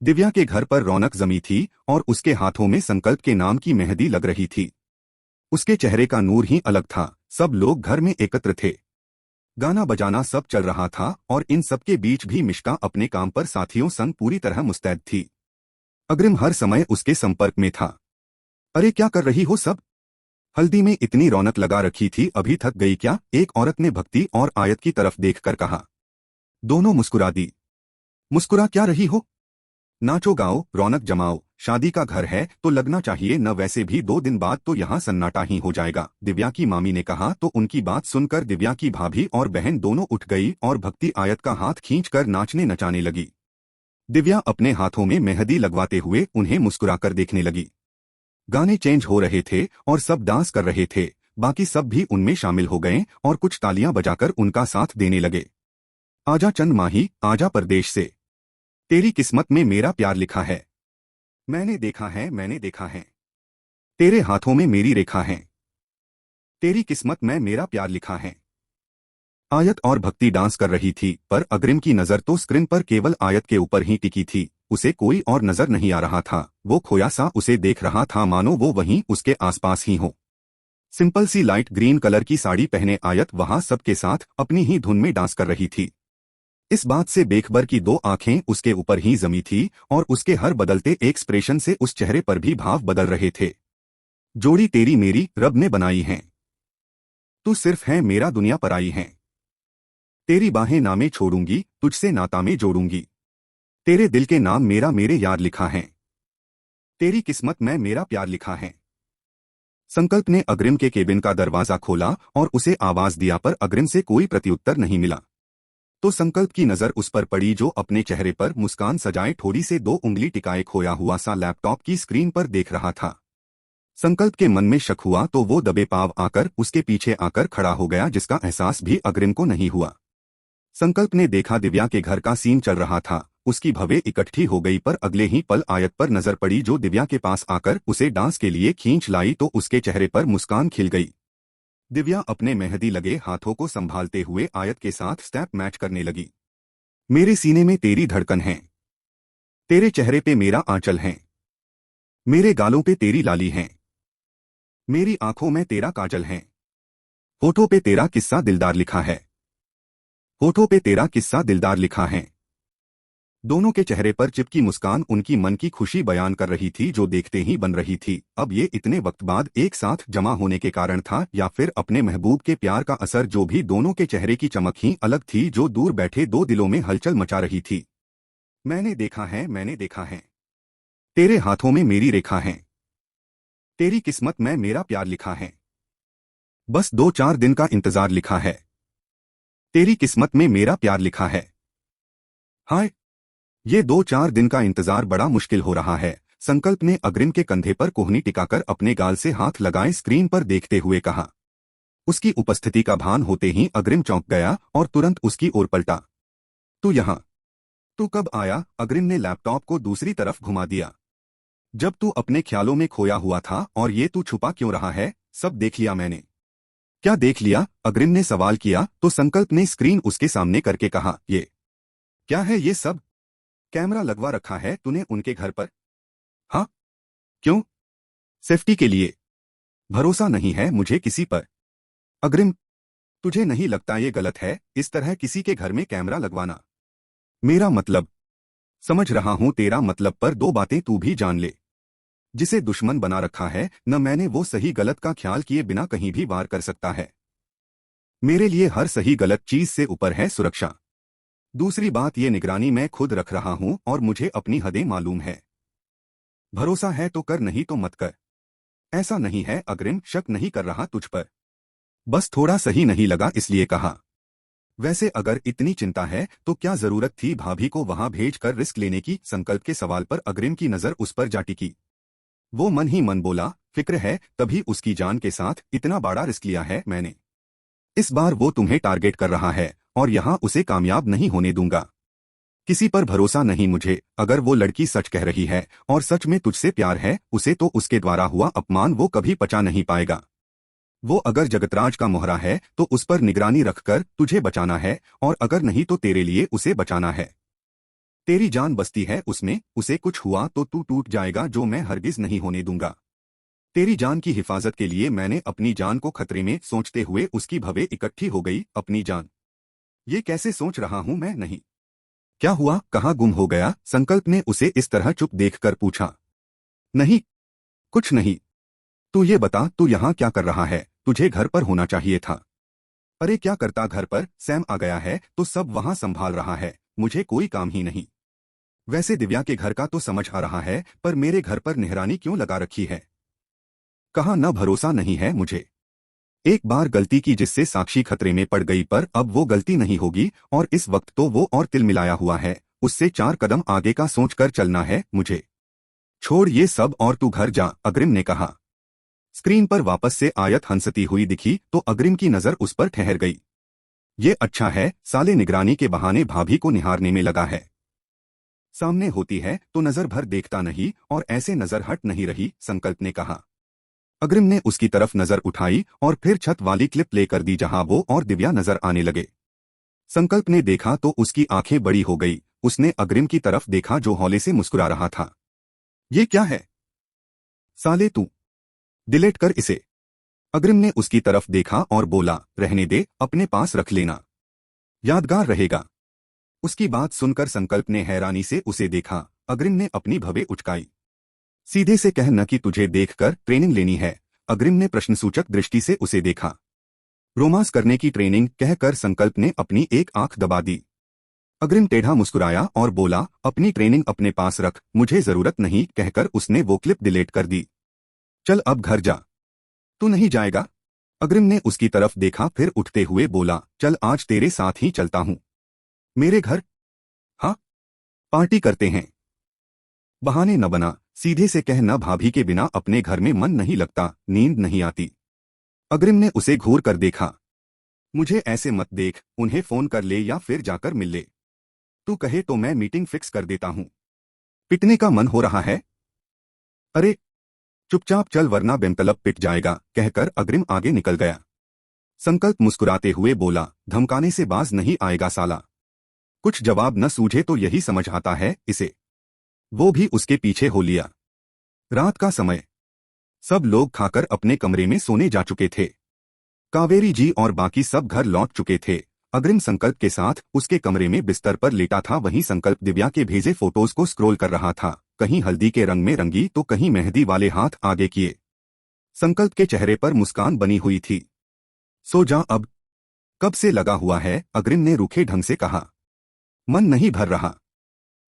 दिव्या के घर पर रौनक जमी थी और उसके हाथों में संकल्प के नाम की मेहंदी लग रही थी। उसके चेहरे का नूर ही अलग था। सब लोग घर में एकत्र थे। गाना बजाना सब चल रहा था और इन सब के बीच भी मिश्का अपने काम पर साथियों संग पूरी तरह मुस्तैद थी। अग्रिम हर समय उसके संपर्क में था। अरे क्या कर रही हो सब? हल्दी में इतनी रौनक लगा रखी थी, अभी थक गई क्या? एक औरत ने भक्ति और आयत की तरफ देखकर कहा। दोनों मुस्कुरा दी। मुस्कुरा क्या रही हो? नाचो गाओ, रौनक जमाओ, शादी का घर है तो लगना चाहिए न, वैसे भी 2 दिन बाद तो यहाँ सन्नाटा ही हो जाएगा, दिव्या की मामी ने कहा। तो उनकी बात सुनकर दिव्या की भाभी और बहन दोनों उठ गई और भक्ति आयत का हाथ खींचकर नाचने नचाने लगी। दिव्या अपने हाथों में मेहंदी लगवाते हुए उन्हें मुस्कुराकर देखने लगी। गाने चेंज हो रहे थे और सब डांस कर रहे थे। बाकी सब भी उनमें शामिल हो गए और कुछ तालियां बजाकर उनका साथ देने लगे। आजा चंद माही, आजा परदेश से, तेरी किस्मत में मेरा प्यार लिखा है। मैंने देखा है, मैंने देखा है, तेरे हाथों में मेरी रेखा है। तेरी किस्मत में मेरा प्यार लिखा है। आयत और भक्ति डांस कर रही थी, पर अग्रिम की नजर तो स्क्रीन पर केवल आयत के ऊपर ही टिकी थी। उसे कोई और नजर नहीं आ रहा था। वो खोया सा उसे देख रहा था, मानो वो वहीं उसके आसपास ही हो। सिंपल सी लाइट ग्रीन कलर की साड़ी पहने आयत वहां सबके साथ अपनी ही धुन में डांस कर रही थी। इस बात से बेखबर की 2 आंखें उसके ऊपर ही जमी थी और उसके हर बदलते एक्सप्रेशन से उस चेहरे पर भी भाव बदल रहे थे। जोड़ी तेरी मेरी रब ने बनाई है, तू सिर्फ है मेरा दुनिया पराई है। तेरी बाहें नामे छोड़ूंगी, तुझसे नाता में जोड़ूंगी। तेरे दिल के नाम मेरा मेरे यार लिखा है। तेरी किस्मत में मेरा प्यार लिखा है। संकल्प ने अग्रिम के केबिन का दरवाजा खोला और उसे आवाज दिया, पर अग्रिम से कोई प्रत्युत्तर नहीं मिला। तो संकल्प की नजर उस पर पड़ी जो अपने चेहरे पर मुस्कान सजाए थोड़ी से 2 उंगली टिकाए खोया हुआ सा लैपटॉप की स्क्रीन पर देख रहा था। संकल्प के मन में शक हुआ तो वो दबे पाव आकर उसके पीछे आकर खड़ा हो गया, जिसका एहसास भी अग्रिम को नहीं हुआ। संकल्प ने देखा दिव्या के घर का सीन चल रहा था। उसकी भवें इकट्ठी हो गई, पर अगले ही पल आयत पर नजर पड़ी जो दिव्या के पास आकर उसे डांस के लिए खींच लाई, तो उसके चेहरे पर मुस्कान खिल गई। दिव्या अपने मेहंदी लगे हाथों को संभालते हुए आयत के साथ स्टेप मैच करने लगी। मेरे सीने में तेरी धड़कन है, तेरे चेहरे पे मेरा आंचल है, मेरे गालों पे तेरी लाली है, मेरी आंखों में तेरा काजल है। होठों पे तेरा किस्सा दिलदार लिखा है, होठों पे तेरा किस्सा दिलदार लिखा है। दोनों के चेहरे पर चिपकी मुस्कान उनकी मन की खुशी बयान कर रही थी, जो देखते ही बन रही थी। अब ये इतने वक्त बाद एक साथ जमा होने के कारण था, या फिर अपने महबूब के प्यार का असर? जो भी दोनों के चेहरे की चमक ही अलग थी, जो दूर बैठे 2 दिलों में हलचल मचा रही थी। मैंने देखा है, मैंने देखा है, तेरे हाथों में मेरी रेखा है। तेरी किस्मत में मेरा प्यार लिखा है। बस 2-4 दिन का इंतजार लिखा है। तेरी किस्मत में मेरा प्यार लिखा है। हाय, ये 2-4 दिन का इंतजार बड़ा मुश्किल हो रहा है। संकल्प ने अग्रिम के कंधे पर कोहनी टिकाकर अपने गाल से हाथ लगाए स्क्रीन पर देखते हुए कहा। उसकी उपस्थिति का भान होते ही अग्रिम चौंक गया और तुरंत उसकी ओर पलटा। तू यहाँ, तू कब आया? अग्रिम ने लैपटॉप को दूसरी तरफ घुमा दिया। जब तू अपने ख्यालों में खोया हुआ था। और ये तू छुपा क्यों रहा है? सब देख लिया मैंने। क्या देख लिया? अग्रिम ने सवाल किया तो संकल्प ने स्क्रीन उसके सामने करके कहा, ये क्या है ये सब? कैमरा लगवा रखा है तूने उनके घर पर? हाँ, क्यों? सेफ्टी के लिए। भरोसा नहीं है मुझे किसी पर। अग्रिम, तुझे नहीं लगता ये गलत है, इस तरह किसी के घर में कैमरा लगवाना? मेरा मतलब, समझ रहा हूं तेरा मतलब, पर 2 बातें तू भी जान ले। जिसे दुश्मन बना रखा है न मैंने, वो सही गलत का ख्याल किए बिना कहीं भी वार कर सकता है। मेरे लिए हर सही गलत चीज से ऊपर है सुरक्षा। दूसरी बात, ये निगरानी मैं खुद रख रहा हूं और मुझे अपनी हदें मालूम है। भरोसा है तो कर, नहीं तो मत कर। ऐसा नहीं है अग्रिम, शक नहीं कर रहा तुझ पर, बस थोड़ा सही नहीं लगा इसलिए कहा। वैसे अगर इतनी चिंता है तो क्या जरूरत थी भाभी को वहां भेजकर रिस्क लेने की? संकल्प के सवाल पर अग्रिम की नजर उस पर जा टिकी। वो मन ही मन बोला, फिक्र है तभी उसकी जान के साथ इतना बड़ा रिस्क लिया है मैंने। इस बार वो तुम्हें टारगेट कर रहा है और यहां उसे कामयाब नहीं होने दूंगा। किसी पर भरोसा नहीं मुझे। अगर वो लड़की सच कह रही है और सच में तुझसे प्यार है उसे, तो उसके द्वारा हुआ अपमान वो कभी पचा नहीं पाएगा। वो अगर जगतराज का मोहरा है तो उस पर निगरानी रखकर तुझे बचाना है, और अगर नहीं तो तेरे लिए उसे बचाना है। तेरी जान बसती है उसमें, उसे कुछ हुआ तो तू टूट जाएगा, जो मैं हरगिज नहीं होने दूंगा। तेरी जान की हिफाजत के लिए मैंने अपनी जान को खतरे में सोचते हुए उसकी भवें इकट्ठी हो गई। अपनी जान, ये कैसे सोच रहा हूं मैं? नहीं। क्या हुआ? कहाँ गुम हो गया? संकल्प ने उसे इस तरह चुप देखकर पूछा। नहीं, कुछ नहीं। तू ये बता, तू यहाँ क्या कर रहा है? तुझे घर पर होना चाहिए था। अरे क्या करता घर पर? सैम आ गया है तो सब वहां संभाल रहा है, मुझे कोई काम ही नहीं। वैसे दिव्या के घर का तो समझ आ रहा है, पर मेरे घर पर निगरानी क्यों लगा रखी है? कहाँ न भरोसा नहीं है मुझे। एक बार गलती की जिससे साक्षी खतरे में पड़ गई, पर अब वो गलती नहीं होगी, और इस वक्त तो वो और तिल मिलाया हुआ है। उससे 4 कदम आगे का सोचकर चलना है मुझे। छोड़ ये सब और तू घर जा, अग्रिम ने कहा। स्क्रीन पर वापस से आयत हंसती हुई दिखी तो अग्रिम की नजर उस पर ठहर गई। ये अच्छा है, साले निगरानी के बहाने भाभी को निहारने में लगा है। सामने होती है तो नजर भर देखता नहीं, और ऐसे नजर हट नहीं रही, संकल्प ने कहा। अग्रिम ने उसकी तरफ नजर उठाई और फिर छत वाली क्लिप प्ले कर दी जहां वो और दिव्या नजर आने लगे। संकल्प ने देखा तो उसकी आंखें बड़ी हो गई। उसने अग्रिम की तरफ देखा जो हौले से मुस्कुरा रहा था। ये क्या है? साले तू, डिलीट कर इसे। अग्रिम ने उसकी तरफ देखा और बोला, रहने दे, अपने पास रख लेना, यादगार रहेगा। उसकी बात सुनकर संकल्प ने हैरानी से उसे देखा। अग्रिम ने अपनी भवें उचकाई। सीधे से कह न कि तुझे देखकर ट्रेनिंग लेनी है। अग्रिम ने प्रश्नसूचक दृष्टि से उसे देखा। रोमांस करने की ट्रेनिंग, कहकर संकल्प ने अपनी एक आंख दबा दी। अग्रिम टेढ़ा मुस्कुराया और बोला, अपनी ट्रेनिंग अपने पास रख, मुझे जरूरत नहीं, कहकर उसने वो क्लिप डिलीट कर दी। चल अब घर जा। तू नहीं जाएगा? अग्रिम ने उसकी तरफ देखा फिर उठते हुए बोला, चल आज तेरे साथ ही चलता हूं। मेरे घर? हाँ, पार्टी करते हैं। बहाने न बना, सीधे से कह, न भाभी के बिना अपने घर में मन नहीं लगता, नींद नहीं आती। अग्रिम ने उसे घूर कर देखा। मुझे ऐसे मत देख, उन्हें फोन कर ले या फिर जाकर मिल ले। तू कहे तो मैं मीटिंग फिक्स कर देता हूं। पिटने का मन हो रहा है? अरे चुपचाप चल वरना बेमतलब पिट जाएगा, कहकर अग्रिम आगे निकल गया। संकल्प मुस्कुराते हुए बोला, धमकाने से बाज नहीं आएगा साला। कुछ जवाब न सूझे तो यही समझ आता है इसे। वो भी उसके पीछे हो लिया। रात का समय, सब लोग खाकर अपने कमरे में सोने जा चुके थे। कावेरी जी और बाकी सब घर लौट चुके थे। अग्रिम संकल्प के साथ उसके कमरे में बिस्तर पर लेटा था। वहीं संकल्प दिव्या के भेजे फोटोज को स्क्रॉल कर रहा था, कहीं हल्दी के रंग में रंगी तो कहीं मेहंदी वाले हाथ आगे किए। संकल्प के चेहरे पर मुस्कान बनी हुई थी। सो जा अब। कब से लगा हुआ है? अग्रिम ने रूखे ढंग से कहा। मन नहीं भर रहा,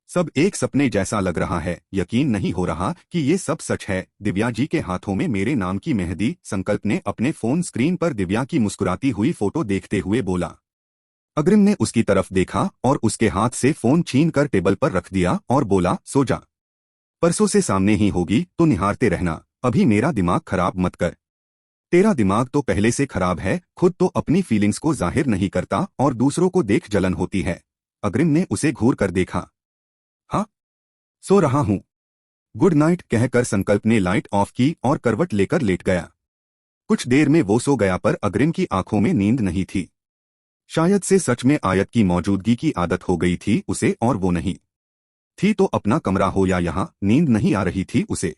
सब एक सपने जैसा लग रहा है, यकीन नहीं हो रहा कि ये सब सच है। दिव्या जी के हाथों में मेरे नाम की मेहंदी। संकल्प ने अपने फोन स्क्रीन पर दिव्या की मुस्कुराती हुई फोटो देखते हुए बोला। अग्रिम ने उसकी तरफ देखा और उसके हाथ से फोन छीनकर टेबल पर रख दिया और बोला, सो जा। परसों से सामने ही होगी तो निहारते रहना, अभी मेरा दिमाग खराब मत कर। तेरा दिमाग तो पहले से खराब है, खुद तो अपनी फीलिंग्स को जाहिर नहीं करता और दूसरों को देख जलन होती है। अग्रिम ने उसे घूर कर देखा। हाँ, सो रहा हूं। गुड नाइट, कहकर संकल्प ने लाइट ऑफ की और करवट लेकर लेट गया। कुछ देर में वो सो गया, पर अग्रिम की आंखों में नींद नहीं थी। शायद से सच में आयत की मौजूदगी की आदत हो गई थी उसे, और वो नहीं थी तो अपना कमरा हो या यहाँ, नींद नहीं आ रही थी उसे।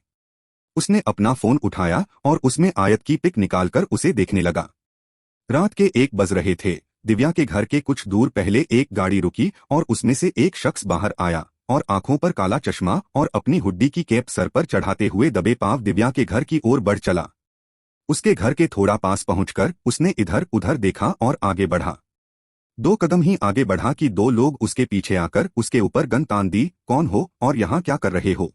उसने अपना फोन उठाया और उसमें आयत की पिक निकालकर उसे देखने लगा। रात के 1 बज रहे थे। दिव्या के घर के कुछ दूर पहले एक गाड़ी रुकी और उसमें से एक शख्स बाहर आया और आंखों पर काला चश्मा और अपनी हुड्डी की कैप सर पर चढ़ाते हुए दबे पांव दिव्या के घर की ओर बढ़ चला। उसके घर के थोड़ा पास पहुंचकर उसने इधर उधर देखा और आगे बढ़ा। 2 कदम ही आगे बढ़ा कि 2 लोग उसके पीछे आकर उसके ऊपर गन तान दी। कौन हो और यहाँ क्या कर रहे हो?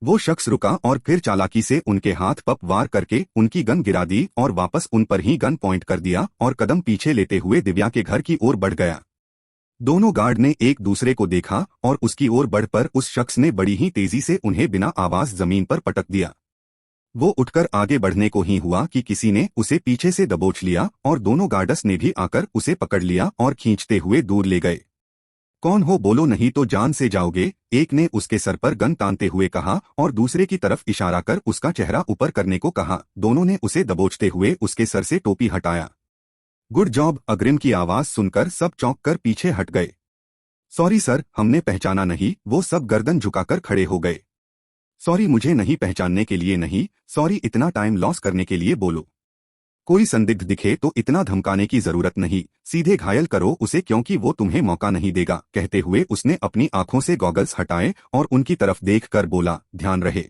वो शख्स रुका और फिर चालाकी से उनके हाथ पप वार करके उनकी गन गिरा दी और वापस उन पर ही गन पॉइंट कर दिया और कदम पीछे लेते हुए दिव्या के घर की ओर बढ़ गया। दोनों गार्ड ने एक दूसरे को देखा और उसकी ओर बढ़ पर उस शख्स ने बड़ी ही तेजी से उन्हें बिना आवाज जमीन पर पटक दिया। वो उठकर आगे बढ़ने को ही हुआ कि किसी ने उसे पीछे से दबोच लिया और दोनों गार्ड्स ने भी आकर उसे पकड़ लिया और खींचते हुए दूर ले गए। कौन हो बोलो, नहीं तो जान से जाओगे, एक ने उसके सर पर गन तानते हुए कहा और दूसरे की तरफ इशारा कर उसका चेहरा ऊपर करने को कहा। दोनों ने उसे दबोचते हुए उसके सर से टोपी हटाया। गुड जॉब, अग्रिम की आवाज सुनकर सब चौंक कर पीछे हट गए। सॉरी सर, हमने पहचाना नहीं। वो सब गर्दन झुकाकर खड़े हो गए। सॉरी, मुझे नहीं पहचानने के लिए नहीं, सॉरी इतना टाइम लॉस करने के लिए बोलो। कोई संदिग्ध दिखे तो इतना धमकाने की जरूरत नहीं, सीधे घायल करो उसे क्योंकि वो तुम्हें मौका नहीं देगा। कहते हुए उसने अपनी आंखों से गॉगल्स हटाए और उनकी तरफ देखकर बोला, ध्यान रहे।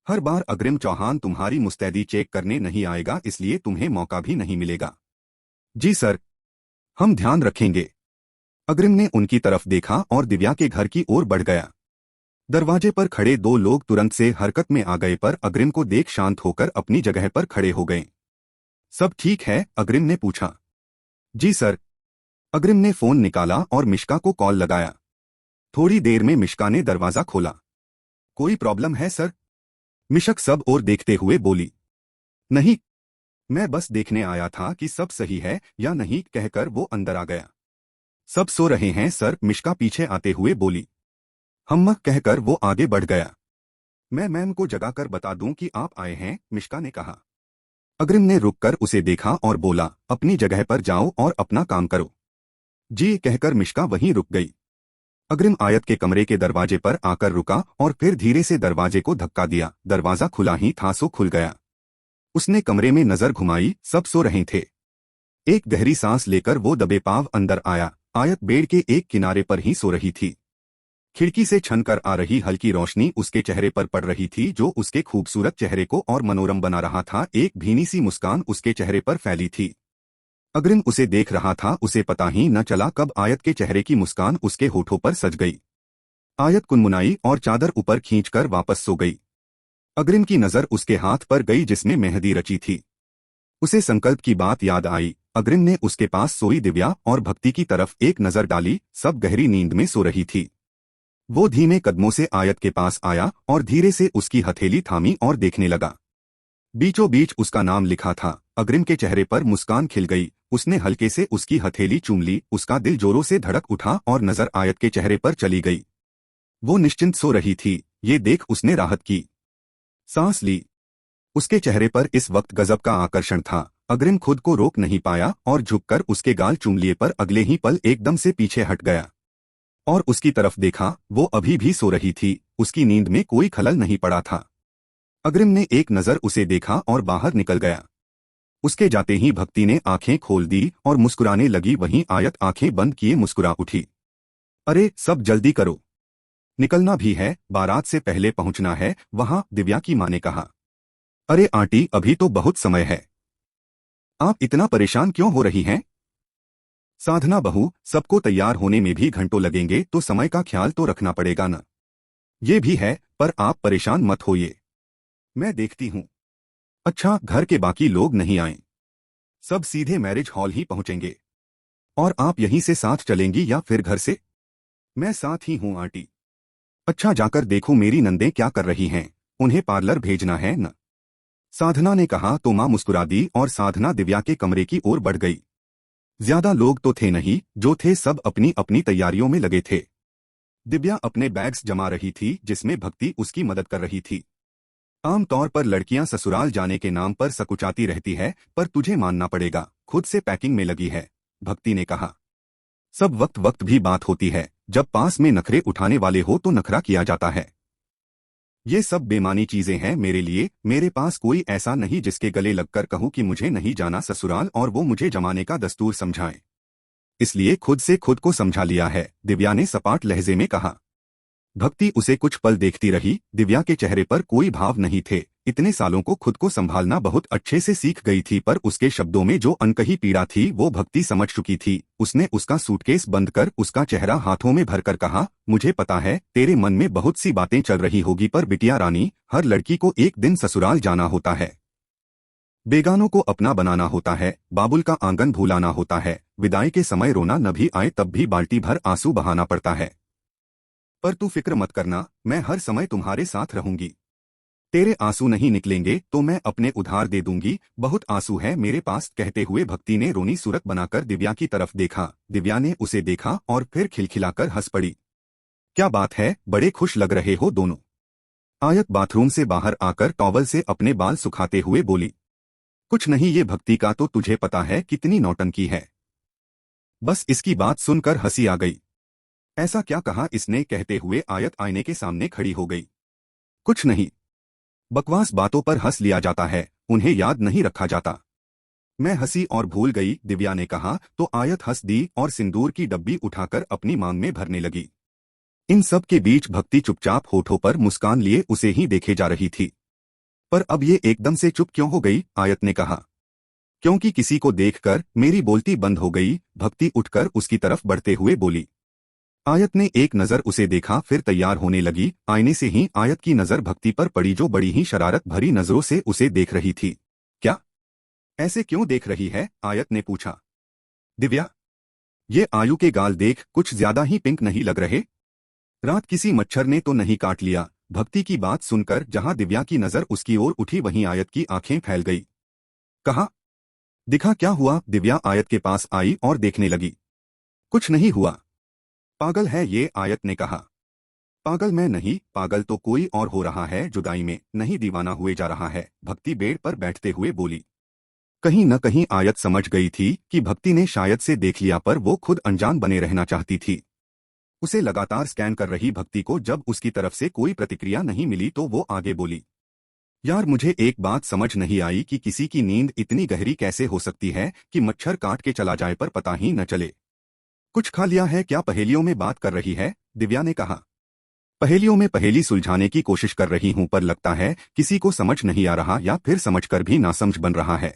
हर बार अग्रिम चौहान तुम्हारी मुस्तैदी चेक करने नहीं आएगा, इसलिए तुम्हें मौका भी नहीं मिलेगा। जी सर, हम ध्यान रखेंगे। अग्रिम ने उनकी तरफ देखा और दिव्या के घर की ओर बढ़ गया। दरवाजे पर खड़े दो लोग तुरंत से हरकत में आ गए पर अग्रिम को देख शांत होकर अपनी जगह पर खड़े हो गए। सब ठीक है? अग्रिम ने पूछा। जी सर। अग्रिम ने फोन निकाला और मिश्का को कॉल लगाया। थोड़ी देर में मिश्का ने दरवाजा खोला। कोई प्रॉब्लम है सर? मिशक सब और देखते हुए बोली। नहीं, मैं बस देखने आया था कि सब सही है या नहीं, कहकर वो अंदर आ गया। सब सो रहे हैं सर, मिश्का पीछे आते हुए बोली। हम्मा, कहकर वो आगे बढ़ गया। मैं मैम को जगाकर बता दूं कि आप आए हैं, मिश्का ने कहा। अग्रिम ने रुककर उसे देखा और बोला, अपनी जगह पर जाओ और अपना काम करो। जी, कहकर मिश्का वहीं रुक गई। अग्रिम आयत के कमरे के दरवाजे पर आकर रुका और फिर धीरे से दरवाजे को धक्का दिया। दरवाजा खुला ही था सो खुल गया। उसने कमरे में नजर घुमाई, सब सो रहे थे। एक गहरी सांस लेकर वो दबे पांव अंदर आया। आयत बेड के एक किनारे पर ही सो रही थी। खिड़की से छनकर आ रही हल्की रोशनी उसके चेहरे पर पड़ रही थी, जो उसके खूबसूरत चेहरे को और मनोरम बना रहा था। एक भीनी सी मुस्कान उसके चेहरे पर फैली थी। अग्रिम उसे देख रहा था, उसे पता ही न चला कब आयत के चेहरे की मुस्कान उसके होठों पर सज गई। आयत कुनमुनाई और चादर ऊपर खींचकर वापस सो गई। अग्रिम की नजर उसके हाथ पर गई जिसमें मेहंदी रची थी। उसे संकल्प की बात याद आई। अग्रिम ने उसके पास सोई दिव्या और भक्ति की तरफ एक नजर डाली। सब गहरी नींद में सो रही थी। वो धीमे कदमों से आयत के पास आया और धीरे से उसकी हथेली थामी और देखने लगा। बीचों बीच उसका नाम लिखा था। अग्रिम के चेहरे पर मुस्कान खिल गई। उसने हल्के से उसकी हथेली चूम ली। उसका दिल जोरों से धड़क उठा और नजर आयत के चेहरे पर चली गई। वो निश्चिंत सो रही थी, ये देख उसने राहत की सांस ली। उसके चेहरे पर इस वक्त गजब का आकर्षण था। अग्रिम खुद को रोक नहीं पाया और झुककर उसके गाल चूम लिए, पर अगले ही पल एकदम से पीछे हट गया और उसकी तरफ देखा। वो अभी भी सो रही थी, उसकी नींद में कोई खलल नहीं पड़ा था। अग्रिम ने एक नजर उसे देखा और बाहर निकल गया। उसके जाते ही भक्ति ने आंखें खोल दी और मुस्कुराने लगी। वहीं आयत आंखें बंद किए मुस्कुरा उठी। अरे सब जल्दी करो, निकलना भी है, बारात से पहले पहुंचना है वहां, दिव्या की मां ने कहा। अरे आंटी, अभी तो बहुत समय है, आप इतना परेशान क्यों हो रही हैं? साधना बहू, सबको तैयार होने में भी घंटों लगेंगे तो समय का ख्याल तो रखना पड़ेगा न। ये भी है, पर आप परेशान मत होइए, मैं देखती हूँ। अच्छा, घर के बाकी लोग नहीं आए? सब सीधे मैरिज हॉल ही पहुंचेंगे। और आप यहीं से साथ चलेंगी या फिर घर से? मैं साथ ही हूँ आंटी। अच्छा, जाकर देखो मेरी नंदें क्या कर रही हैं, उन्हें पार्लर भेजना है न। साधना ने कहा तो मां मुस्कुरा दी और साधना दिव्या के कमरे की ओर बढ़ गई। ज्यादा लोग तो थे नहीं, जो थे सब अपनी अपनी तैयारियों में लगे थे। दिव्या अपने बैग्स जमा रही थी, जिसमें भक्ति उसकी मदद कर रही थी। आमतौर पर लड़कियां ससुराल जाने के नाम पर सकुचाती रहती है, पर तुझे मानना पड़ेगा, खुद से पैकिंग में लगी है, भक्ति ने कहा। सब वक्त वक्त भी बात होती है, जब पास में नखरे उठाने वाले हो तो नखरा किया जाता है। ये सब बेमानी चीजें हैं मेरे लिए, मेरे पास कोई ऐसा नहीं जिसके गले लगकर कहूं कि मुझे नहीं जाना ससुराल और वो मुझे जमाने का दस्तूर समझाएं। इसलिए खुद से खुद को समझा लिया है, दिव्या ने सपाट लहजे में कहा। भक्ति उसे कुछ पल देखती रही। दिव्या के चेहरे पर कोई भाव नहीं थे। इतने सालों को खुद को संभालना बहुत अच्छे से सीख गई थी, पर उसके शब्दों में जो अनकही पीड़ा थी वो भक्ति समझ चुकी थी। उसने उसका सूटकेस बंद कर उसका चेहरा हाथों में भरकर कहा, मुझे पता है तेरे मन में बहुत सी बातें चल रही होगी, पर बिटिया रानी, हर लड़की को एक दिन ससुराल जाना होता है, बेगानों को अपना बनाना होता है, बाबुल का आंगन भूलाना होता है, विदाई के समय रोना न भी आए तब भी बाल्टी भर आंसू बहाना पड़ता है। पर तू फिक्र मत करना, मैं हर समय तुम्हारे साथ रहूंगी। तेरे आंसू नहीं निकलेंगे तो मैं अपने उधार दे दूंगी, बहुत आंसू है मेरे पास। कहते हुए भक्ति ने रोनी सूरत बनाकर दिव्या की तरफ देखा। दिव्या ने उसे देखा और फिर खिलखिलाकर हंस पड़ी। क्या बात है, बड़े खुश लग रहे हो दोनों। आयत बाथरूम से बाहर आकर टॉवल से अपने बाल सुखाते हुए बोली। कुछ नहीं, ये भक्ति का तो तुझे पता है कितनी नौटंकी है। बस इसकी बात सुनकर हंसी आ गई। ऐसा क्या कहा इसने, कहते हुए आयत आईने के सामने खड़ी हो गई। कुछ नहीं। बकवास बातों पर हंस लिया जाता है, उन्हें याद नहीं रखा जाता। मैं हंसी और भूल गई, दिव्या ने कहा तो आयत हंस दी और सिंदूर की डब्बी उठाकर अपनी मांग में भरने लगी। इन सब के बीच भक्ति चुपचाप होठों पर मुस्कान लिए उसे ही देखे जा रही थी। पर अब ये एकदम से चुप क्यों हो गई, आयत ने कहा। क्योंकि किसी को देखकर मेरी बोलती बंद हो गई, भक्ति उठकर उसकी तरफ बढ़ते हुए बोली। आयत ने एक नजर उसे देखा, फिर तैयार होने लगी। आईने से ही आयत की नजर भक्ति पर पड़ी, जो बड़ी ही शरारत भरी नजरों से उसे देख रही थी। क्या? ऐसे क्यों देख रही है, आयत ने पूछा। दिव्या, ये आयु के गाल देख, कुछ ज्यादा ही पिंक नहीं लग रहे? रात किसी मच्छर ने तो नहीं काट लिया? भक्ति की बात सुनकर जहां दिव्या की नजर उसकी ओर उठी, वहीं आयत की आंखें फैल गई। कहा, दिखा क्या हुआ? दिव्या आयत के पास आई और देखने लगी। कुछ नहीं हुआ। पागल है ये, आयत ने कहा। पागल मैं नहीं, पागल तो कोई और हो रहा है, जुदाई में नहीं दीवाना हुए जा रहा है, भक्ति बेड पर बैठते हुए बोली। कहीं न कहीं आयत समझ गई थी कि भक्ति ने शायद से देख लिया, पर वो खुद अनजान बने रहना चाहती थी। उसे लगातार स्कैन कर रही भक्ति को जब उसकी तरफ से कोई प्रतिक्रिया नहीं मिली तो वो आगे बोली। यार, मुझे एक बात समझ नहीं आई कि किसी की नींद इतनी गहरी कैसे हो सकती है कि मच्छर काट के चला जाए पर पता ही न चले। कुछ खा लिया है क्या? पहेलियों में बात कर रही है, दिव्या ने कहा। पहेलियों में पहेली सुलझाने की कोशिश कर रही हूं, पर लगता है किसी को समझ नहीं आ रहा, या फिर समझकर भी नासमझ बन रहा है।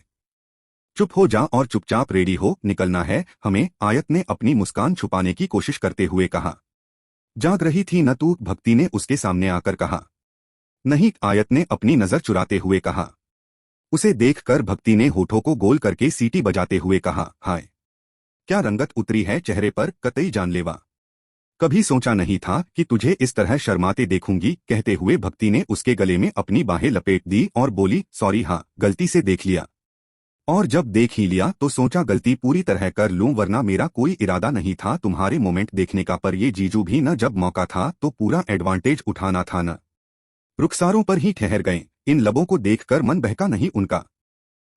चुप हो जा और चुपचाप रेडी हो, निकलना है हमें, आयत ने अपनी मुस्कान छुपाने की कोशिश करते हुए कहा। जाग रही थी न तू? भक्ति ने उसके सामने आकर कहा। नहीं, आयत ने अपनी नजर चुराते हुए कहा। उसे देखकर भक्ति ने होठों को गोल करके सीटी बजाते हुए कहा, हाय, क्या रंगत उतरी है चेहरे पर, कतई जानलेवा। कभी सोचा नहीं था कि तुझे इस तरह शर्माते देखूंगी, कहते हुए भक्ति ने उसके गले में अपनी बाहें लपेट दी और बोली, सॉरी, हाँ गलती से देख लिया। और जब देख ही लिया तो सोचा गलती पूरी तरह कर लूं, वरना मेरा कोई इरादा नहीं था तुम्हारे मोमेंट देखने का, पर ये जीजू भी न, जब मौका था तो पूरा एडवांटेज उठाना था न। रुखसारों पर ही ठहर गए, इन लबों को देखकर मन बहका नहीं उनका।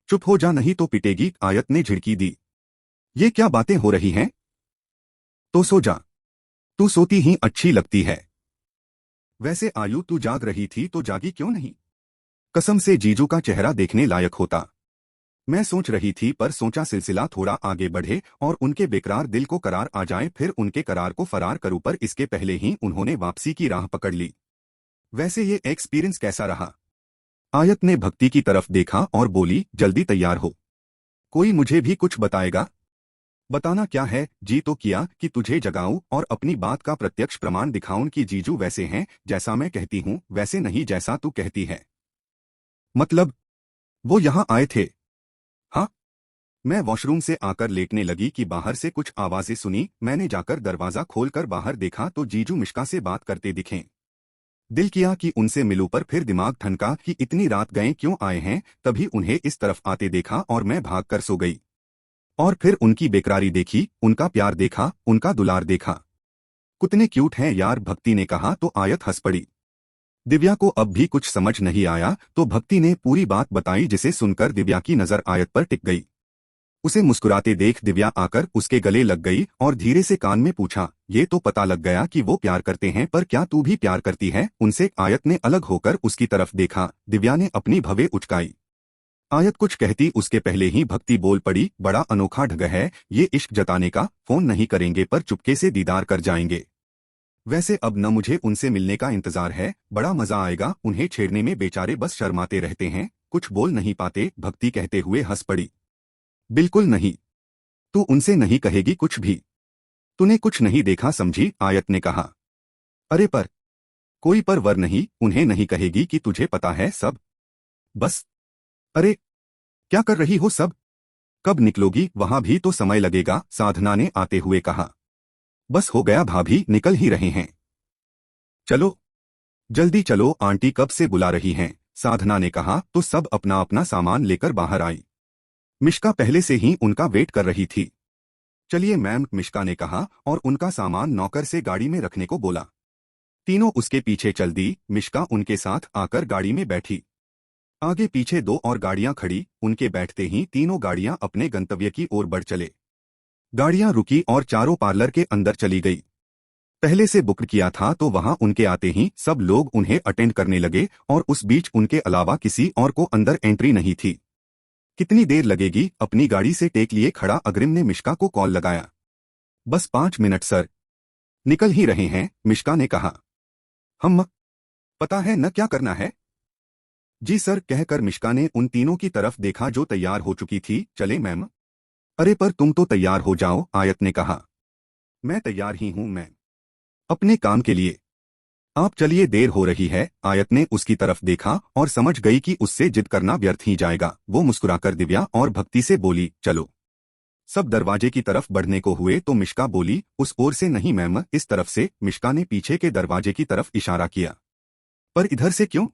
चुप हो जा नहीं तो पिटेगी, आयत ने झिड़की दी। ये क्या बातें हो रही हैं? तो सो जा, तू सोती ही अच्छी लगती है। वैसे आयु, तू जाग रही थी तो जागी क्यों नहीं? कसम से जीजू का चेहरा देखने लायक होता। मैं सोच रही थी, पर सोचा सिलसिला थोड़ा आगे बढ़े और उनके बेकरार दिल को करार आ जाए, फिर उनके करार को फरार करूं, पर इसके पहले ही उन्होंने वापसी की राह पकड़ ली। वैसे ये एक्सपीरियंस कैसा रहा? आयत ने भक्ति की तरफ देखा और बोली, जल्दी तैयार हो, कोई मुझे भी कुछ बताएगा? बताना क्या है, जी तो किया कि तुझे जगाऊं और अपनी बात का प्रत्यक्ष प्रमाण दिखाऊं कि जीजू वैसे हैं जैसा मैं कहती हूं, वैसे नहीं जैसा तू कहती है। मतलब? वो यहाँ आए थे? हाँ। मैं वॉशरूम से आकर लेटने लगी कि बाहर से कुछ आवाजें सुनी। मैंने जाकर दरवाजा खोलकर बाहर देखा तो जीजू मिश्का से बात करते दिखे। दिल किया कि उनसे मिलूं, पर फिर दिमाग ठनका कि इतनी रात गए क्यों आए हैं। तभी उन्हें इस तरफ आते देखा और मैं भागकर सो गई। और फिर उनकी बेकरारी देखी, उनका प्यार देखा, उनका दुलार देखा। कितने क्यूट हैं यार, भक्ति ने कहा तो आयत हंस पड़ी। दिव्या को अब भी कुछ समझ नहीं आया तो भक्ति ने पूरी बात बताई, जिसे सुनकर दिव्या की नजर आयत पर टिक गई। उसे मुस्कुराते देख दिव्या आकर उसके गले लग गई और धीरे से कान में पूछा, ये तो पता लग गया कि वो प्यार करते हैं, पर क्या तू भी प्यार करती है उनसे? आयत ने अलग होकर उसकी तरफ देखा। दिव्या ने अपनी भवें उचकाई। आयत कुछ कहती उसके पहले ही भक्ति बोल पड़ी, बड़ा अनोखा ढंग है ये इश्क जताने का, फोन नहीं करेंगे पर चुपके से दीदार कर जाएंगे। वैसे अब न मुझे उनसे मिलने का इंतजार है, बड़ा मजा आएगा उन्हें छेड़ने में, बेचारे बस शर्माते रहते हैं, कुछ बोल नहीं पाते। भक्ति कहते हुए हंस पड़ी। बिल्कुल नहीं, तू उनसे नहीं कहेगी कुछ भी। तूने कुछ नहीं देखा समझी, आयत ने कहा। अरे पर, कोई पर वर नहीं, उन्हें नहीं कहेगी कि तुझे पता है सब? बस। अरे, क्या कर रही हो सब? कब निकलोगी? वहां भी तो समय लगेगा, साधना ने आते हुए कहा। बस हो गया भाभी, निकल ही रहे हैं। चलो जल्दी चलो, आंटी कब से बुला रही हैं, साधना ने कहा तो सब अपना अपना सामान लेकर बाहर आई। मिश्का पहले से ही उनका वेट कर रही थी। चलिए मैम, मिश्का ने कहा और उनका सामान नौकर से गाड़ी में रखने को बोला। तीनों उसके पीछे चल दी। मिश्का उनके साथ आकर गाड़ी में बैठी। आगे पीछे दो और गाड़ियां खड़ी, उनके बैठते ही तीनों गाड़ियां अपने गंतव्य की ओर बढ़ चले। गाड़ियां रुकी और चारों पार्लर के अंदर चली गई। पहले से बुक किया था तो वहां उनके आते ही सब लोग उन्हें अटेंड करने लगे और उस बीच उनके अलावा किसी और को अंदर एंट्री नहीं थी। कितनी देर लगेगी? अपनी गाड़ी से टेक लिए खड़ा अग्रिम ने मिश्का को कॉल लगाया। बस 5 मिनट सर, निकल ही रहे हैं, मिश्का ने कहा। हम पता है न क्या करना है? जी सर, कहकर मिश्का ने उन तीनों की तरफ देखा जो तैयार हो चुकी थी। चले मैम? अरे पर तुम तो तैयार हो जाओ, आयत ने कहा। मैं तैयार ही हूं मैम, अपने काम के लिए। आप चलिए, देर हो रही है। आयत ने उसकी तरफ देखा और समझ गई कि उससे जिद करना व्यर्थ ही जाएगा। वो मुस्कुराकर दिव्या और भक्ति से बोली, चलो। सब दरवाजे की तरफ बढ़ने को हुए तो मिश्का बोली, उस ओर से नहीं मैम, इस तरफ से। मिश्का ने पीछे के दरवाजे की तरफ इशारा किया। पर इधर से क्यों?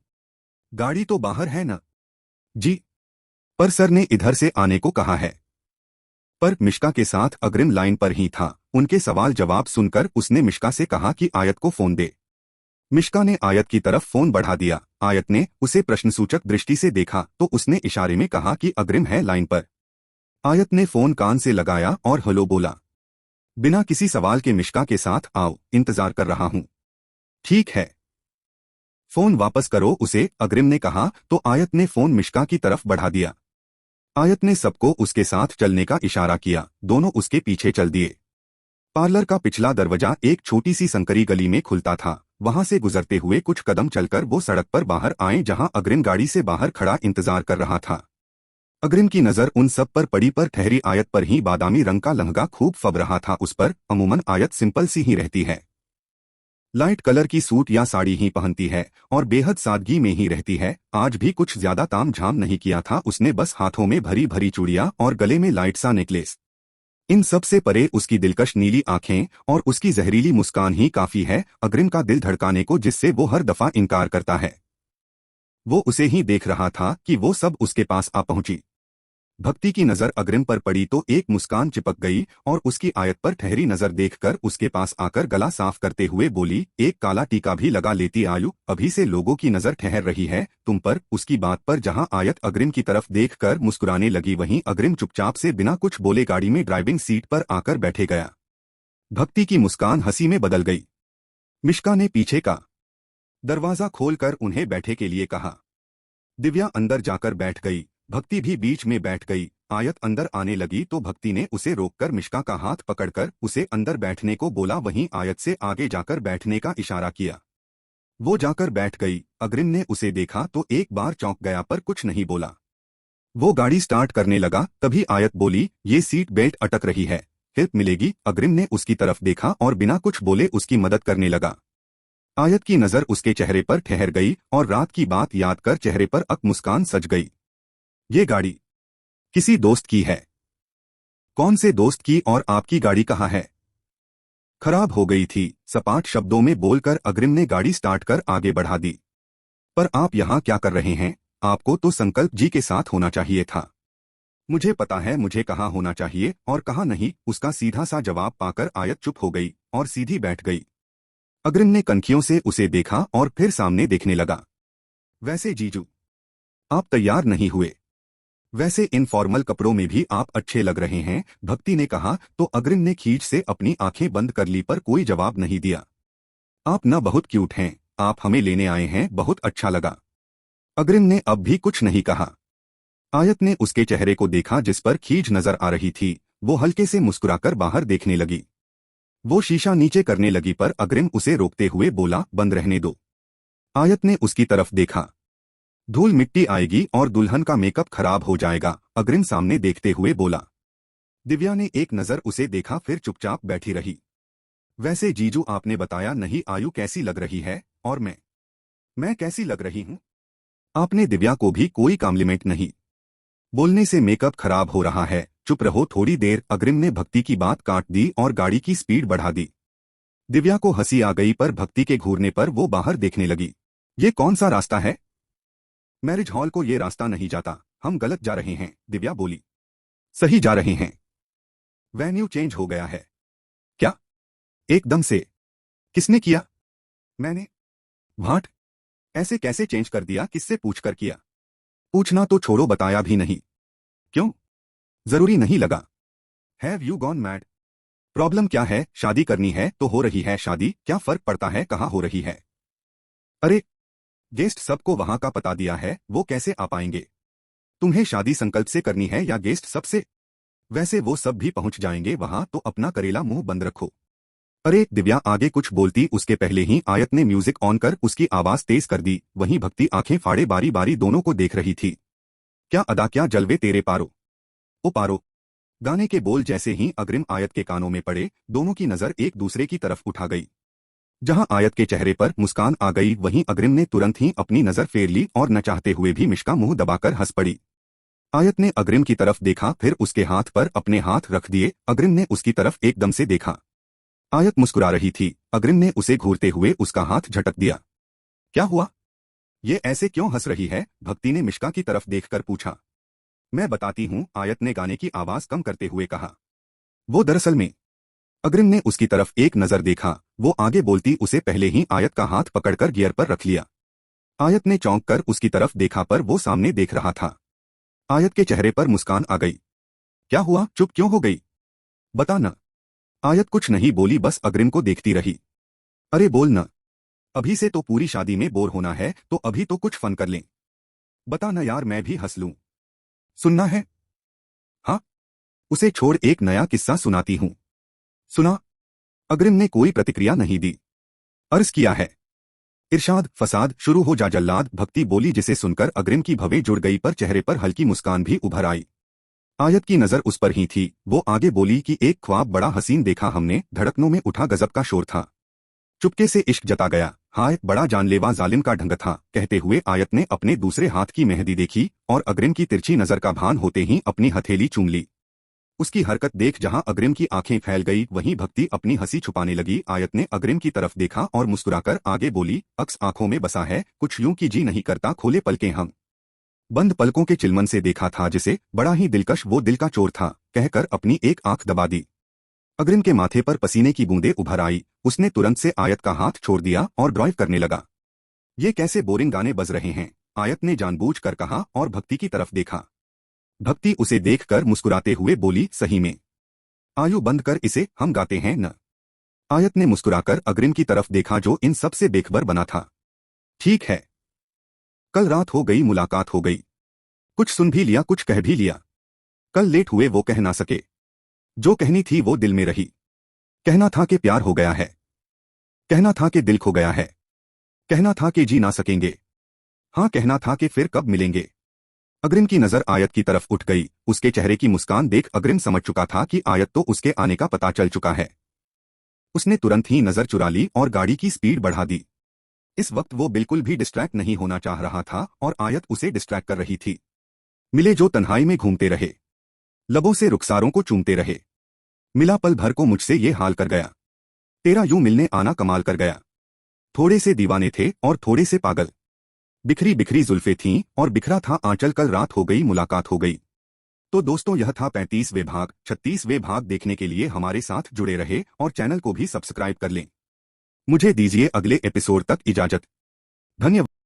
गाड़ी तो बाहर है न? जी, पर सर ने इधर से आने को कहा है। पर मिश्का के साथ अग्रिम लाइन पर ही था। उनके सवाल जवाब सुनकर उसने मिश्का से कहा कि आयत को फोन दे। मिश्का ने आयत की तरफ फोन बढ़ा दिया। आयत ने उसे प्रश्नसूचक दृष्टि से देखा तो उसने इशारे में कहा कि अग्रिम है लाइन पर। आयत ने फोन कान से लगाया और हेलो बोला। बिना किसी सवाल के मिश्का के साथ आओ, इंतजार कर रहा हूं। ठीक है। फोन वापस करो उसे, अग्रिम ने कहा तो आयत ने फोन मिश्का की तरफ बढ़ा दिया। आयत ने सबको उसके साथ चलने का इशारा किया। दोनों उसके पीछे चल दिए। पार्लर का पिछला दरवाजा एक छोटी सी संकरी गली में खुलता था। वहां से गुजरते हुए कुछ कदम चलकर वो सड़क पर बाहर आए जहां अग्रिम गाड़ी से बाहर खड़ा इंतजार कर रहा था। अग्रिम की नजर उन सब पर पड़ी पर ठहरी आयत पर ही। बादामी रंग का लहंगा खूब फब रहा था उस पर। अमूमन आयत सिंपल सी ही रहती है, लाइट कलर की सूट या साड़ी ही पहनती है और बेहद सादगी में ही रहती है। आज भी कुछ ज्यादा ताम झाम नहीं किया था उसने, बस हाथों में भरी भरी चूड़ियां और गले में लाइट सा नेकलेस। इन सब से परे उसकी दिलकश नीली आंखें और उसकी जहरीली मुस्कान ही काफी है अग्रिम का दिल धड़काने को, जिससे वो हर दफा इनकार करता है। वो उसे ही देख रहा था कि वो सब उसके पास आ पहुंची। भक्ति की नजर अग्रिम पर पड़ी तो एक मुस्कान चिपक गई और उसकी आयत पर ठहरी नजर देखकर उसके पास आकर गला साफ करते हुए बोली, एक काला टीका भी लगा लेती आयु, अभी से लोगों की नजर ठहर रही है तुम पर। उसकी बात पर जहां आयत अग्रिम की तरफ देखकर मुस्कुराने लगी वहीं अग्रिम चुपचाप से बिना कुछ बोले गाड़ी में ड्राइविंग सीट पर आकर बैठे गया। भक्ति की मुस्कान हंसी में बदल गई। मिश्का ने पीछे का दरवाजा खोलकर उन्हें बैठे के लिए कहा। दिव्या अंदर जाकर बैठ गई। भक्ति भी बीच में बैठ गई। आयत अंदर आने लगी तो भक्ति ने उसे रोककर मिश्का का हाथ पकड़कर उसे अंदर बैठने को बोला, वहीं आयत से आगे जाकर बैठने का इशारा किया। वो जाकर बैठ गई। अग्रिम ने उसे देखा तो एक बार चौंक गया पर कुछ नहीं बोला। वो गाड़ी स्टार्ट करने लगा तभी आयत बोली, ये सीट बेल्ट अटक रही है, हेल्प मिलेगी? अग्रिम ने उसकी तरफ देखा और बिना कुछ बोले उसकी मदद करने लगा। आयत की नजर उसके चेहरे पर ठहर गई और रात की बात याद कर चेहरे पर अक मुस्कान सज गई। ये गाड़ी किसी दोस्त की है। कौन से दोस्त की? और आपकी गाड़ी कहाँ है? खराब हो गई थी, सपाट शब्दों में बोलकर अग्रिम ने गाड़ी स्टार्ट कर आगे बढ़ा दी। पर आप यहाँ क्या कर रहे हैं? आपको तो संकल्प जी के साथ होना चाहिए था। मुझे पता है मुझे कहाँ होना चाहिए और कहाँ नहीं। उसका सीधा सा जवाब पाकर आयत चुप हो गई और सीधी बैठ गई। अग्रिम ने कनखियों से उसे देखा और फिर सामने देखने लगा। वैसे जीजू, आप तैयार नहीं हुए? वैसे इन फॉर्मल कपड़ों में भी आप अच्छे लग रहे हैं, भक्ति ने कहा तो अग्रिम ने खींच से अपनी आंखें बंद कर ली पर कोई जवाब नहीं दिया। आप न बहुत क्यूट हैं, आप हमें लेने आए हैं, बहुत अच्छा लगा। अग्रिम ने अब भी कुछ नहीं कहा। आयत ने उसके चेहरे को देखा जिस पर खींच नजर आ रही थी। वो हल्के से मुस्कुराकर बाहर देखने लगी। वो शीशा नीचे करने लगी पर अग्रिम उसे रोकते हुए बोला, बंद रहने दो। आयत ने उसकी तरफ देखा। धूल मिट्टी आएगी और दुल्हन का मेकअप खराब हो जाएगा, अग्रिम सामने देखते हुए बोला। दिव्या ने एक नजर उसे देखा फिर चुपचाप बैठी रही। वैसे जीजू आपने बताया नहीं आयु कैसी लग रही है, और मैं कैसी लग रही हूं? आपने दिव्या को भी कोई कॉम्प्लीमेंट नहीं। बोलने से मेकअप खराब हो रहा है, चुप रहो थोड़ी देर। अग्रिम ने भक्ति की बात काट दी और गाड़ी की स्पीड बढ़ा दी। दिव्या को हंसी आ गई पर भक्ति के घूरने पर वो बाहर देखने लगी। ये कौन सा रास्ता है? मैरिज हॉल को ये रास्ता नहीं जाता, हम गलत जा रहे हैं, दिव्या बोली। सही जा रहे हैं। वेन्यू चेंज हो गया है। क्या? एकदम से? किसने किया? मैंने। व्हाट? ऐसे कैसे चेंज कर दिया? किससे पूछकर किया? पूछना तो छोड़ो, बताया भी नहीं। क्यों? जरूरी नहीं लगा। Have you gone mad? Problem क्या है? शादी करनी है तो हो रही है शादी, क्या फर्क पड़ता है कहाँ हो रही है? अरे, गेस्ट सबको वहां का पता दिया है, वो कैसे आ पाएंगे? तुम्हें शादी संकल्प से करनी है या गेस्ट सबसे? वैसे वो सब भी पहुंच जाएंगे वहां, तो अपना करेला मुंह बंद रखो। अरे, दिव्या आगे कुछ बोलती उसके पहले ही आयत ने म्यूजिक ऑन कर उसकी आवाज तेज कर दी। वहीं भक्ति आंखें फाड़े बारी बारी दोनों को देख रही थी। क्या अदा, क्या जलवे तेरे पारो। ओ पारो। गाने के बोल जैसे ही अग्रिम आयत के कानों में पड़े, दोनों की नजर एक दूसरे की तरफ उठा गई। जहां आयत के चेहरे पर मुस्कान आ गई, वहीं अग्रिम ने तुरंत ही अपनी नजर फेर ली और न चाहते हुए भी मिश्का मुंह दबाकर हंस पड़ी। आयत ने अग्रिम की तरफ देखा, फिर उसके हाथ पर अपने हाथ रख दिए। अग्रिम ने उसकी तरफ एकदम से देखा। आयत मुस्कुरा रही थी। अग्रिम ने उसे घूरते हुए उसका हाथ झटक दिया। क्या हुआ? ये ऐसे क्यों हंस रही है? भक्ति ने मिश्का की तरफ देखकर पूछा। मैं बताती हूँ, आयत ने गाने की आवाज कम करते हुए कहा। वो दरअसल में। अग्रिम ने उसकी तरफ एक नजर देखा। वो आगे बोलती उससे पहले ही आयत का हाथ पकड़कर गियर पर रख लिया। आयत ने चौंक कर उसकी तरफ देखा, पर वो सामने देख रहा था। आयत के चेहरे पर मुस्कान आ गई। क्या हुआ, चुप क्यों हो गई? बता न। आयत कुछ नहीं बोली, बस अग्रिम को देखती रही। अरे बोल न। अभी से तो पूरी शादी में बोर होना है, तो अभी तो कुछ फन कर लें। बता न यार, मैं भी हंस लूं। सुनना है? हाँ। उसे छोड़ एक नया किस्सा सुनाती हूँ। सुना। अग्रिम ने कोई प्रतिक्रिया नहीं दी। अर्ज किया है। इरशाद फसाद शुरू हो जा जल्लाद, भक्ति बोली, जिसे सुनकर अग्रिम की भवें जुड़ गई, पर चेहरे पर हल्की मुस्कान भी उभर आई। आयत की नजर उस पर ही थी। वो आगे बोली कि एक ख्वाब बड़ा हसीन देखा हमने, धड़कनों में उठा गजब का शोर था। चुपके से इश्क जता गया, हाय बड़ा जानलेवा जालिम का ढंग था। कहते हुए आयत ने अपने दूसरे हाथ की मेहंदी देखी और अग्रिम की तिरछी नजर का भान होते ही अपनी हथेली चूम ली। उसकी हरकत देख जहां अग्रिम की आंखें फैल गई, वहीं भक्ति अपनी हंसी छुपाने लगी। आयत ने अग्रिम की तरफ देखा और मुस्कुराकर आगे बोली, अक्स आंखों में बसा है, कुछ यूं की जी नहीं करता खोले पलकें हम। बंद पलकों के चिलमन से देखा था जिसे, बड़ा ही दिलकश वो दिल का चोर था, कहकर अपनी एक आंख दबा दी। अग्रिम के माथे पर पसीने की बूंदें उभर आई। उसने तुरंत से आयत का हाथ छोड़ दिया और ड्राइव करने लगा। ये कैसे बोरिंग गाने बज रहे हैं? आयत ने जानबूझकर कहा और भक्ति की तरफ देखा। भक्ति उसे देखकर मुस्कुराते हुए बोली, सही में। आयु बंद कर इसे, हम गाते हैं न। आयत ने मुस्कुराकर अग्रिम की तरफ देखा जो इन सब से बेखबर बना था। ठीक है। कल रात हो गई, मुलाकात हो गई। कुछ सुन भी लिया, कुछ कह भी लिया। कल लेट हुए वो कह ना सके। जो कहनी थी वो दिल में रही। कहना था कि प्यार हो गया है। कहना था कि दिल खो गया है। कहना था कि जी ना सकेंगे। हाँ, कहना था कि फिर कब मिलेंगे। अग्रिम की नजर आयत की तरफ उठ गई। उसके चेहरे की मुस्कान देख अग्रिम समझ चुका था कि आयत तो उसके आने का पता चल चुका है। उसने तुरंत ही नजर चुरा ली और गाड़ी की स्पीड बढ़ा दी। इस वक्त वो बिल्कुल भी डिस्ट्रैक्ट नहीं होना चाह रहा था और आयत उसे डिस्ट्रैक्ट कर रही थी। मिले जो तन्हाई में घूमते रहे, लबों से रुखसारों को चूमते रहे। मिला पल भर को मुझसे ये हाल कर गया। तेरा यूं मिलने आना कमाल कर गया। थोड़े से दीवाने थे और थोड़े से पागल। बिखरी बिखरी जुल्फे थीं और बिखरा था आंचल, कल रात हो गई, मुलाकात हो गई। तो दोस्तों, यह था 35वें भाग। 36वें भाग देखने के लिए हमारे साथ जुड़े रहे और चैनल को भी सब्सक्राइब कर लें। मुझे दीजिए अगले एपिसोड तक इजाजत। धन्यवाद।